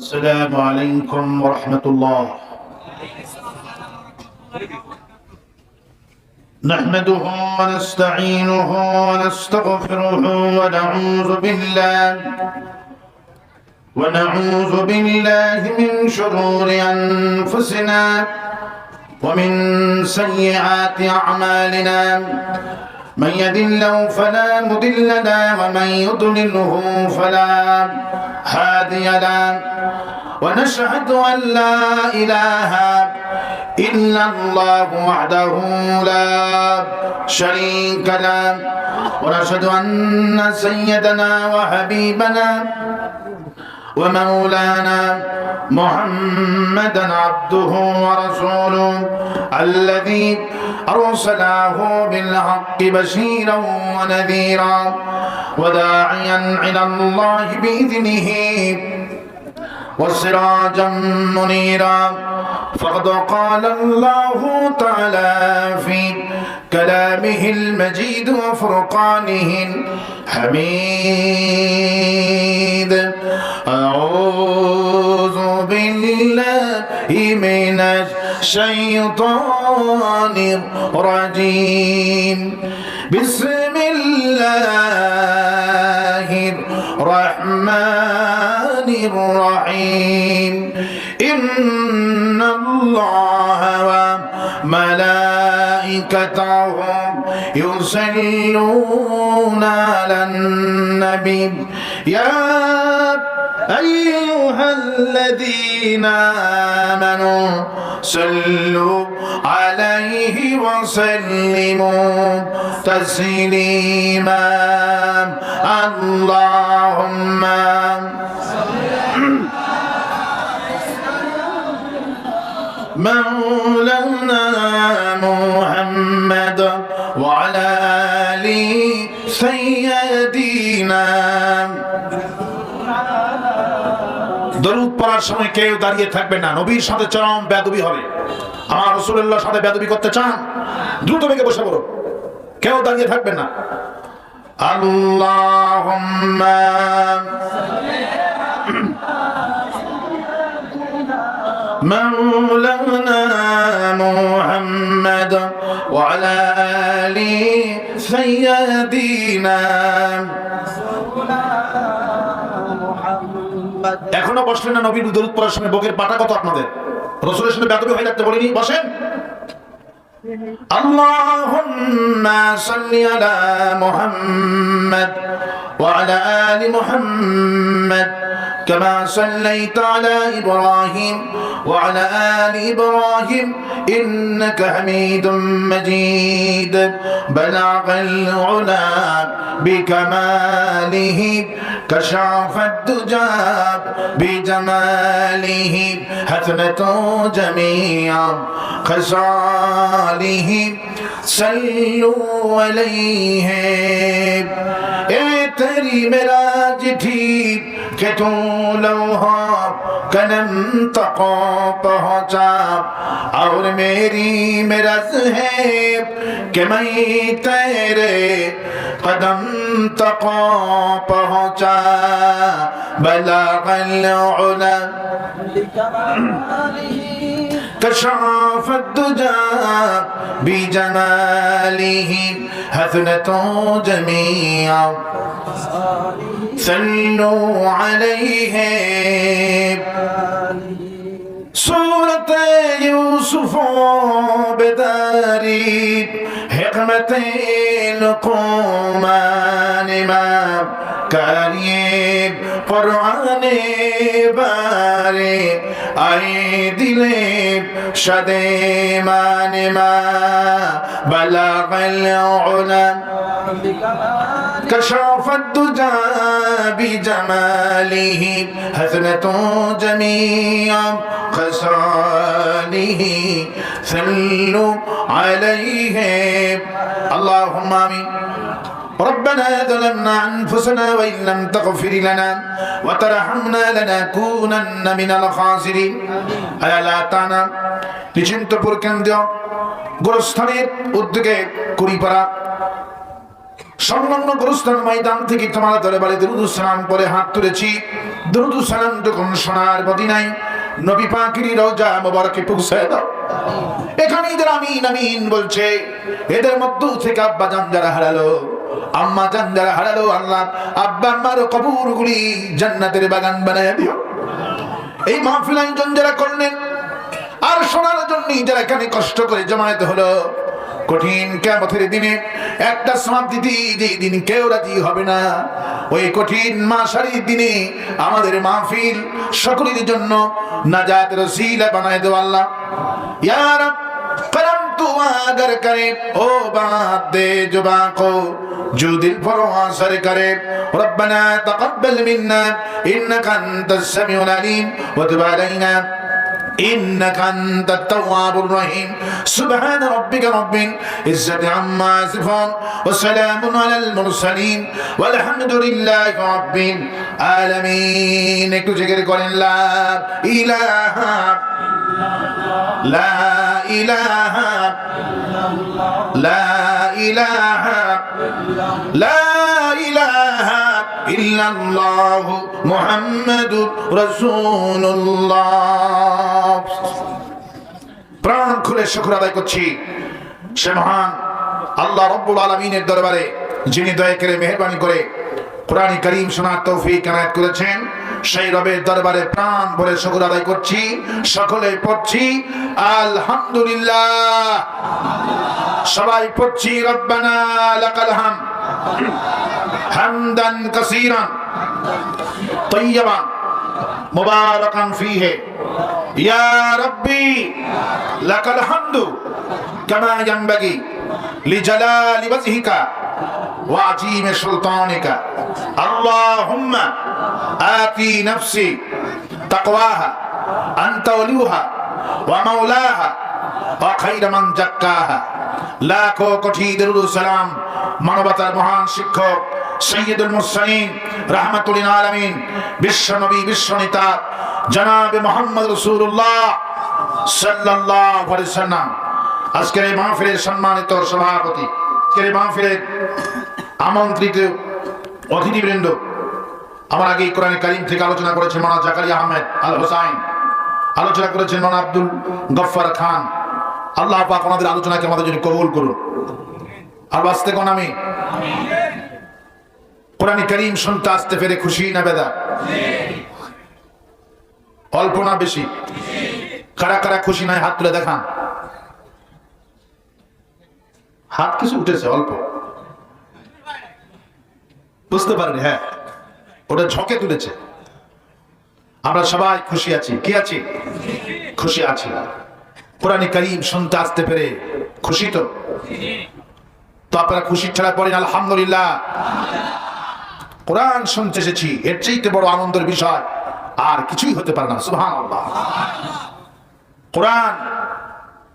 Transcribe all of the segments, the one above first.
السلام عليكم ورحمة الله. نحمده ونستعينه ونستغفره ونعوذ بالله من شرور أنفسنا ومن سيئات أعمالنا. من يهد الله فلا مضل له ومن يضلله فلا هادي له. ونشهد أن لا إله إلا الله وحده لا شريك له. ونشهد أن سيدنا وحبيبنا ومولانا محمدا عبده ورسوله الذي أرسله بالحق بشيرا ونذيرا وداعيا إلى الله بإذنه وسراجا منيرا. فقد قال الله تعالى في كلامه المجيد وفرقانه الحميد: أعوذ بالله من الشيطان الرجيم. بسم الله الرحمن الرحيم. إن الله وملائكته يصلون على النبي يا أيها الذين آمنوا صلوا عليه وسلموا تسليما. اللهم مولانا محمد وعلى آل سيدنا. দরুদ পড়ার সময় কেউ দাঁড়িয়ে থাকবে না, নবীর সাথে চরম বেয়াদবি হবে। আমার রাসূলুল্লাহর সাথে বেয়াদবি করতে চান, দ্রুত বেগে বসে পড়ো, কেউ দাঁড়িয়ে থাকবে না। আল্লাহুম্মা مولانا محمد وعلى آل سيدنا. এখনো বসলেন না নবীর দরুদ পড়ার সময়? বকের পাটা কত আপনাদের? রাসূলের সাথে বেয়াদবি হয়ে থাকতে বলিনি, বসেন। আল্লাহুম্মা সাল্লি আলা মুহাম্মাদ ওয়া আলা আলি মুহাম্মাদ كما صليت على إبراهيم وعلى آل إبراهيم إنك حميد مجيد. بلغ العلا بكماله كشف الدجى بجماله حسنة جميع خصاله صلوا عليه. तेरी मेरा चिट्ठी के तू लम्हा कदम तक पहुँचा और मेरी मिरज है कि मैं तेरे कदम तक पहुँचा. बलगल उला كشف الدجى بجماله حسنة جميع صلوا عليه. सूरत यूसुफ बेदारी हिकमत लुक़मान इमाम करिए कुरान बारे आए दिले शदे माने मा बलगल उला كشف الدجى بجماله حسنة جميع خصاله صلوا عليه. اللهم آمين. ربنا ظلمنا أنفسنا وإن لم تغفر لنا وترحمنا لنكونن من الخاسرين. আল্লাহ তাআলা নিশ্চিন্তপুর কেন্দ্রীয় গোরস্থানের উদ্যোগে কুড়িপাড়া সংলগ্ন গোরস্থান ময়দান থেকে তোমার দরবারে দুরূদুস সালাম পরে হাত তুলেছি। দুরূদুস সালাম যখন সোনার মদিনায় নবী পাকের রওজা মোবারকে পৌঁছায় দাও। এখানে এদের আমিন আমিন বলছে, এদের মধ্য থেকে আব্বা জান যারা হারালো, আম্মা জান যারা হারালো, আল্লাহ আব্বা আম্মার কবরগুলি জান্নাতের বাগান বানায় দিও। এই মাহফিল আয়োজন যারা করলেন আর শোনার জন্য যারা এখানে কষ্ট করে জমায়েত হলো, কঠিন কিয়ামতের দিনে একটা সওয়াব দিতে যেই দিন কেউ রাজি হবে না, ওই কঠিন মাশারির দিনে আমাদের মাহফিল সকলের জন্য নাজাতের ওসিলা বানায় দাও আল্লাহ। ইয়া রব करम तू अगर करे ओ बात दे जुबा को जो दिल पर असर करे। रब्बना तकब्बल मिन्ना इन्नका अंतस समीउल अलीम व तुब अलैना إنك أنت التواب الرحيم سبحان ربك رب العزة عما يصفون وسلام على المرسلين والحمد لله رب العالمين একটু জিকির করেন লা ইলাহা لا إله لا إله لا إله إلا الله محمد رسول الله। প্রাণ খুলে শুকর আদায় করছি সে মহান আল্লাহ রব্বুল আলামিনের দরবারে, যিনি দয়া করে মেহেরবানি করে কোরআন কারীম শোনার তৌফিক এনায়েত করেছেন। সেই রবের দরবারে প্রাণ ভরে শুকর আদায় করছি। সকলে পড়ছি আলহামদুলিল্লাহ। সবাই পড়ছি রব্বানা লাকাল হামদ হামদান কাসীরান তাইয়্যিবান মুবারাকান ফীহি ইয়া রাব্বি লাকাল হামদু কামা ইয়ানবাগি লিজালালি ওয়াজহিকা ওয়া আযীমি সুলতানিকা। আল্লাহুম্মা আতি নাফসি তাকওয়াহা আনতা ওয়ালিয়ুহা ওয়া মাওলাহা ওয়া খায়রা মান যাক্কাহা। লাখো কোটি দরুদ সালাম মানবতার মহান শিক্ষক সৈয়দুল মুরসালিন রাহমাতুল লিল আলামিন বিশ্বনবী বিশ্বনেতা জনাবে মুহাম্মদ রাসূলুল্লাহ সাল্লাল্লাহু আলাইহি ওয়াসাল্লাম। আজকের এই মাহফিলের সম্মানিত সভাপতি, আজকের এই মাহফিলের আমন্ত্রিত অতিথিবৃন্দ, আমার আগে কোরআন কারীম থেকে আলোচনা করেছেন মাওলানা জাকারিয়া আহমেদ আল হোসাইন, আলোচনা করেছেন মাওলানা আব্দুল গফফার খান। আল্লাহ পাক আমাদের আলোচনাকে আমাদের জন্য কবুল করুন। আর বাঁচতে কোন আমি কোরআন কারীম শুনতে আসতে পেরে খুশি না বেদা? অল্প না বেশি? কারা কারা খুশি নয় হাত তুলে দেখান। হাত কিছু উঠেছে অল্প, বুঝতে পারেন? হ্যাঁ, ওটা ঝকে তুলেছে। আমরা সবাই খুশি আছি। কি আছি? খুশি আছি। কোরআন কারীম শুনতে আসতে পেরে খুশি তো? তো আপনারা খুশি ছাড়া পড়েন আলহামদুলিল্লাহ। কোরআন শুনতে এসেছি, এর চাইতে বড় আনন্দের বিষয় আর কিছুই হতে পারে না। সুবহানাল্লাহ। কোরআন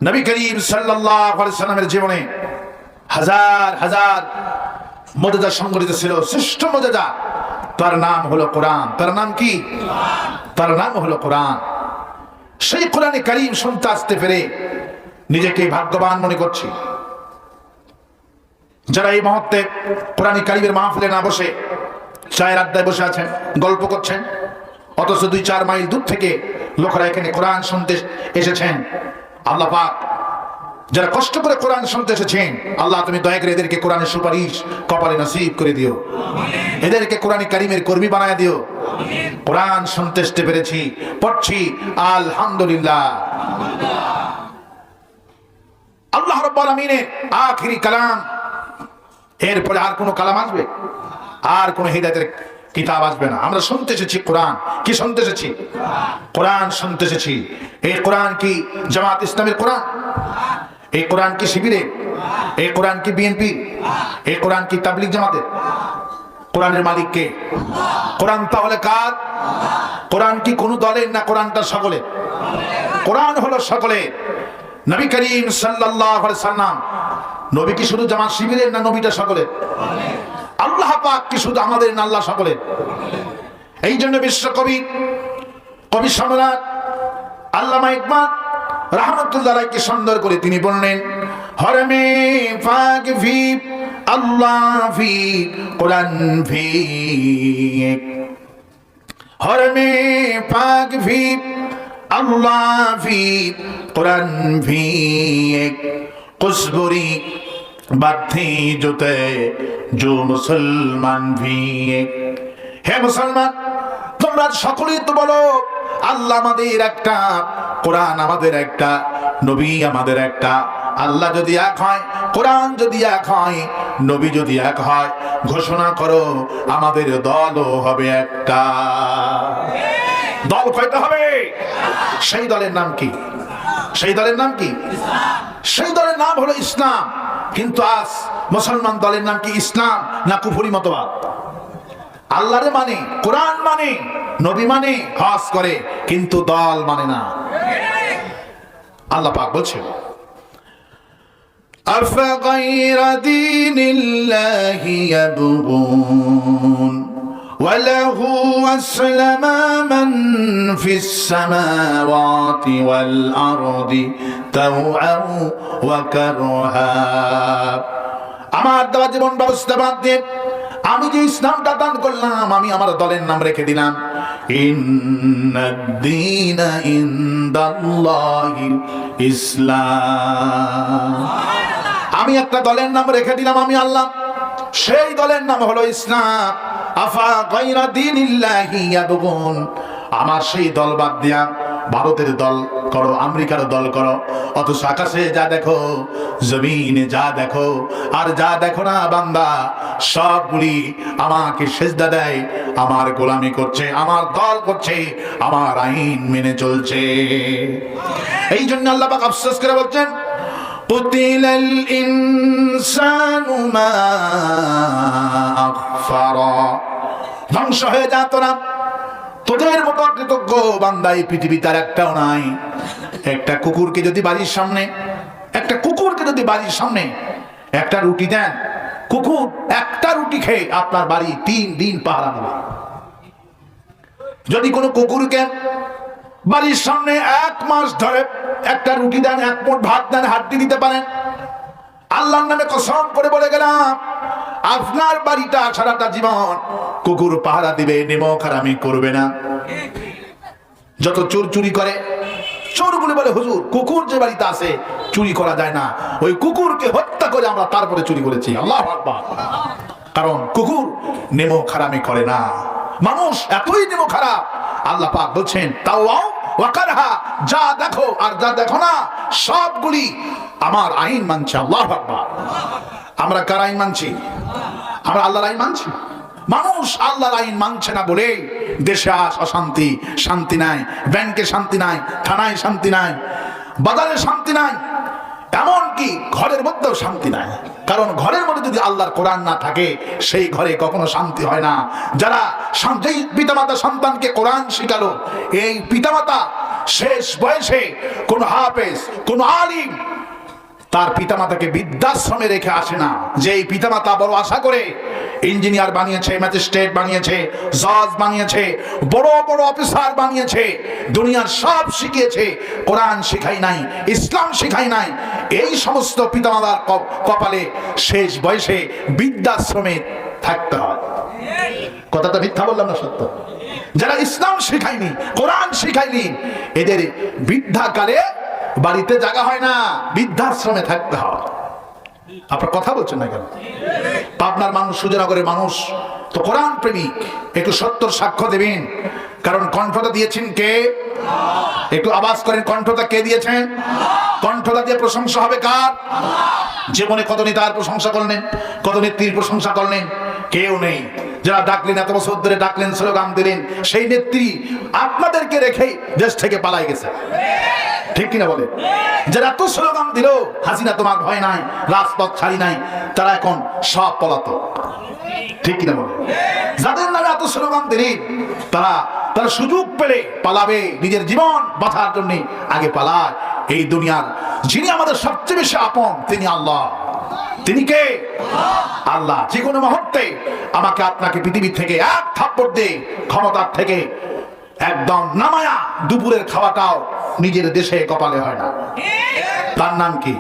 নবী করিম সাল্লাল্লাহু আলাইহি সাল্লামের জীবনে হাজার হাজার মুজিজা সংঘটিত ছিল। শ্রেষ্ঠ মুজিজা, তার নাম হলো কোরআন। তার নাম কি? তার নাম হলো কোরআন। সেই কোরআনে কারীম শুনতে আসতে পেরে নিজেকে ভাগ্যবান মনে করছি। যারা এই মুহূর্তে কোরআন কারীমের মাহফিলে না বসে চায়ের আড্ডায় বসে আছেন, গল্প করছেন, অথচ 2-4 মাইল দূর থেকে লোকেরা এখানে কোরআন শুনতে এসেছেন, আল্লাহ পাক যারা কষ্ট করে কোরআন শুনতে এসেছেন, আল্লাহ তুমি দয়া করে এদেরকে কোরআনের সুপারিশ কপালে নসিব করে দিও। এদেরকে কোরআন কারীমের কর্মী বানায় দিও। কোরআন শুনতে আসতে পেরেছি, পড়ছি আলহামদুলিল্লাহ। আল্লাহ রাব্বুল আলামিনের আখিরি কালাম, এরপরে আর কোনো কালাম আসবে? আর কোনো হিদায়াতের কিতাব আসবে না। আমরা শুনতে এসেছি কোরআন। কি শুনতে এসেছি? কোরআন শুনতে এসেছি। এই কোরআন কি জামাত ইসলামের কোরআন? এই কোরআন কি শিবিরে? এই কোরআন কি বিএনপি? এই কোরআন কি তাবলীগ জামাতের? কোরআনের মালিক কে? কোরআন তাহলে কার? কোরআন কি কোন দলের না? কোরআনটা সকলের। কোরআন হলো সকলের। নবী করিম সাল্লাল্লাহু আলাইহি সাল্লাম, নবী কি শুধু জামাত শিবিরের না নবীটা সকলের? আল্লাহ পাক কি শুধু আমাদের না আল্লাহ সকলের? এই জন্য বিশ্বকবি কবি সম্রাট আল্লামা ইকবাল রাহমাতুল্লাহ আলাইহি সুন্দর করে তিনি বললেন, হরমে পাক ভি আল্লাহ ফি কুরআন ফি হরমে পাক ফি আল্লাহ ফি কুরআন ফি কুসবুরি বাথি জুতে जो মুসলমান ভি। হে মুসলমান, তোমরা সকলেই তো বলো আল্লাহ আমাদের একটা, কোরআন আমাদের একটা, নবী আমাদের একটা। আল্লাহ যদি এক হয়, কোরআন যদি এক হয়, নবী যদি এক হয়, ঘোষণা করো আমাদের দলও হবে একটা। দল কয়টা হবে? সেই দলের নাম কি? সেই দলের নাম কি? সেই দলের নাম হলো ইসলাম। কিন্তু আজ মুসলমান দলের নাম কি? ইসলাম না কুফরি মতবাদ? আল্লাহরে মানে, কোরআন মানে, নবী মানে, হজ করে, কিন্তু দল মানে না। আল্লাহ পাক বলছেন আফগায়রা দীনিল্লাহি ইয়াবগুন وله أسلم من في السماوات والأرض طوعا وكرها। আমার দেওয়া জীবন ব্যবস্থা বাদ দিয়ে আমি যে ইসলামটা দান করলাম, আমি আমার দলের নাম রেখে দিলাম ইন্নাদ-দীনা ইনদাল্লাহিল ইসলাম। আমি একটা দলের নাম রেখে দিলাম, আমি আল্লাহ, সেই দলের নাম হলো ইসলাম। আফা গায়রা দীনিল্লাহি ইয়াবগুন, আমার সেই দল বাদ দিয়া ভারতের দল করো, আমেরিকার দল করো, অথচ আকাশে যা দেখো, জমিনে যা দেখো, আর যা দেখো না বান্দা, সবগুলি আমাকে সেজদা দেয়, আমার গোলামি করছে, আমার দল করছে, আমার আইন মেনে চলছে। এই জন্য আল্লাহ পাক আফসোস করে বলছেন কুতিলাল ইনসানু মা আখফারা। ধ্বংস হয়ে যা তোরা, তোদের মতো কৃতজ্ঞ বান্দা এই পৃথিবীতে আর একটাও নাই। একটা কুকুরকে যদি বাড়ির সামনে, একটা কুকুরকে যদি বাড়ির সামনে একটা রুটি দেন, কুকুর একটা রুটি খেয়ে আপনার বাড়ি 3 দিন পাহারা দেবে। যদি কোনো কুকুরকে বাড়ির সামনে 1 মাস ধরে একটা রুটি দেন, 1 মুঠ ভাত দেন, হাড্ডি দিতে পারেন, আল্লাহর নামে কসম করে বলে গেলাম আপনার বাড়িটা সারাটা জীবন কুকুর পাহারা দিবে, নেমক হারামি করবে না। যত চোর চুরি করে, চোরগুলো বলে হুজুর কুকুর যে বাড়িতে আছে চুরি করা যায় না, ওই কুকুরকে হত্যা করে আমরা তারপরে চুরি করেছি। আল্লাহু আকবার। কারণ কুকুর নেমক হারামি করে না। মানুষ এতই নেমক খারাপ, আল্লাহ পাক বলছেন তাও ওয়াকারহা, যা দেখো আর যা দেখো না সবগুলি আমার আইন মানছে। আল্লাহু আকবার। আমরা কার আইন মানছি? আমরা আল্লাহর আইন মানছি। মানুষ আল্লাহর আইন মানছে না বলে দেশে অশান্তি, শান্তি নাই, ব্যাংকে শান্তি নাই, থানায় শান্তি নাই, বাজারে শান্তি নাই, এমনকি ঘরের মধ্যেও শান্তি নাই। কারণ ঘরের মধ্যে যদি আল্লাহর কোরআন না থাকে সেই ঘরে কখনো শান্তি হয় না। যারা যেই পিতামাতা সন্তানকে কোরআন শিখালো, এই পিতামাতা শেষ বয়সে কোন হাফেজ, কোন আলিম তার পিতামাতাকে বৃদ্ধাশ্রমে রেখে আসে না। যে পিতামাতা বড় আশা করে ইঞ্জিনিয়ার বানিয়েছে, ম্যাজিস্ট্রেট বানিয়েছে, জজ বানিয়েছে, বড় বড় অফিসার বানিয়েছে, দুনিয়ার সব শিখিয়েছে, কোরআন শিখাই নাই, ইসলাম শিখাই নাই, এই সমস্ত পিতামাতার কপালে শেষ বয়সে বৃদ্ধাশ্রমে থাকতে হয়। কথাটা মিথ্যা বললাম না, সত্য। যারা ইসলাম শিখায়নি, কোরআন শিখায়নি, এদের বৃদ্ধাকালে বাড়িতে জায়গা হয় না, বৃদ্ধাশ্রমে থাকতে হয়। আপনার কথা বলছেন না কেন? পাবনার মানুষ, সুজনগরের মানুষ তো কোরআন প্রেমিক, একটু সত্যর সাক্ষ্য দেবেন। কারণ কণ্ঠটা দিয়েছেন কে? একটু আওয়াজ করেন, কণ্ঠটা কে দিয়েছেন? কণ্ঠটা দিয়ে প্রশংসা হবে কার? জীবনে কত নেতার প্রশংসা করলেন, কত নেত্রীর প্রশংসা করলেন? কেউ নেই। যারা ডাকলেন, এত বছর ধরে ডাকলেন, স্লোগান দিলেন, সেই নেত্রী আপনাদেরকে রেখে দেশ থেকে পালাই গেছে। ঠিক কিনা বলে? যারা এত স্লোগান দিল, হাসিনা তোমার ভয় নাই, রাজপথ ছাড়ি নাই, তারা এখন সব পলাতক। ঠিক কিনা বলে? যাদের নামে এত স্লোগান দিলেন, তারা সুযোগ পেলে পালাবে, নিজের জীবন বাঁচার জন্য আগে পালায়। এই দুনিয়ার যিনি আমাদের সবচেয়ে বেশি আপন, তিনি আল্লাহ। তিনি কে? আল্লাহ। যে কোনো মুহূর্তে আমাকে আপনাকে পৃথিবী থেকে এক থাপ্পড় দিয়ে ক্ষমতার থেকে একদম নামায়া দুপুরের খাওয়াটাও নিজের দেশে কপালে হয় না। তার নাম কি?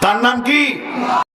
তার নাম কি?